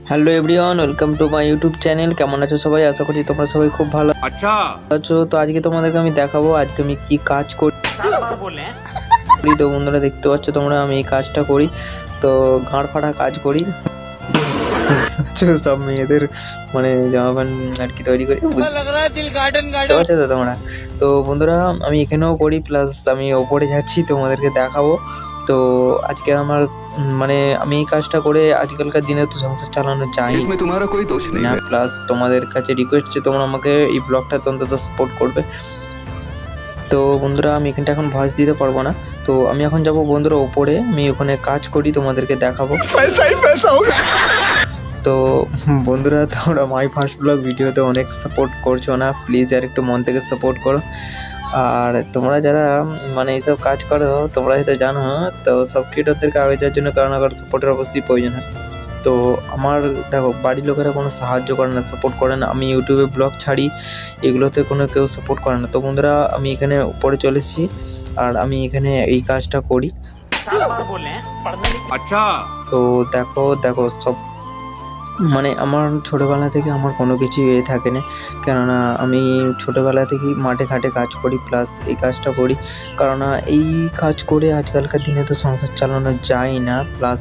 Hello everyone, welcome to my YouTube channel. কেমন আছো সবাই? আশা করছি তোমরা সবাই খুব ভালো আছো। তো আজকে তোমাদেরকে আমি দেখাবো আজকে আমি কি কাজ করি। তো বন্ধুরা দেখতে পাচ্ছ তোমরা, আমি এই কাজটা করি। তো ঘাড় ফাটা কাজ করি, সব মেয়েদের মানে জামা প্যান্ট আর কি তৈরি করি, বুঝতে পারছো তো তোমরা। তো বন্ধুরা আমি এখানেও করি, প্লাস আমি ওপরে যাচ্ছি তোমাদেরকে দেখাবো। তো আজকে আমার মানে আমি এই কাজটা করে আজকালকার দিনে তো সংসার চালানো যায় না, প্লাস তোমাদের কাছে রিকোয়েস্ট যে তোমরা আমাকে এই ব্লগটা অন্তত সাপোর্ট করবে। তো বন্ধুরা আমি এখানটা এখন ভয়েস দিতে পারবো না, তো আমি এখন যাব বন্ধুরা ওপরে, আমি ওখানে কাজ করি তোমাদেরকে দেখাবো। তো বন্ধুরা তোমরা মাই ফার্স্ট ব্লগ ভিডিওতে অনেক সাপোর্ট করছো না, প্লিজ আর একটু মন থেকে সাপোর্ট করো। আর তোমরা যারা মানে এইসব কাজ করো তোমরা হয়তো জানো, তো সব ক্রিয়েটরদেরকে আগে যাওয়ার জন্য কারো না কারো সাপোর্টের অবশ্যই প্রয়োজন হয়। তো আমার দেখো বাড়ির লোকেরা কোনো সাহায্য করে না, সাপোর্ট করে না, আমি ইউটিউবে ব্লগ ছাড়ি, এগুলোতে কোনো কেউ সাপোর্ট করে না। তো বন্ধুরা আমি এখানে উপরে চলে এসেছি আর আমি এখানে এই কাজটা করি। আচ্ছা, তো দেখো দেখো সব মানে আমার ছোটোবেলা থেকে আমার কোনো কিছু থাকে না, কেননা আমি ছোটোবেলা থেকেই মাঠে ঘাটে কাজ করি, প্লাস এই কাজটা করি কেননা এই কাজ করে আজকালকার দিনে তো সংসার চালানো যায় না। প্লাস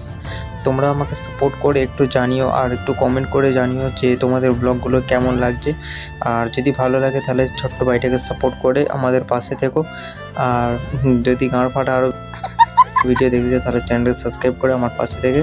তোমরা আমাকে সাপোর্ট করে একটু জানিও, আর একটু কমেন্ট করে জানিও যে তোমাদের ব্লগগুলো কেমন লাগছে। আর যদি ভালো লাগে তাহলে ছোট্ট ভাইটাকে সাপোর্ট করে আমাদের পাশে থেকো। আর যদি গাঁড় ফাটা আরও ভিডিও দেখতে চাও তাহলে চ্যানেলকে সাবস্ক্রাইব করে আমার পাশে থেকে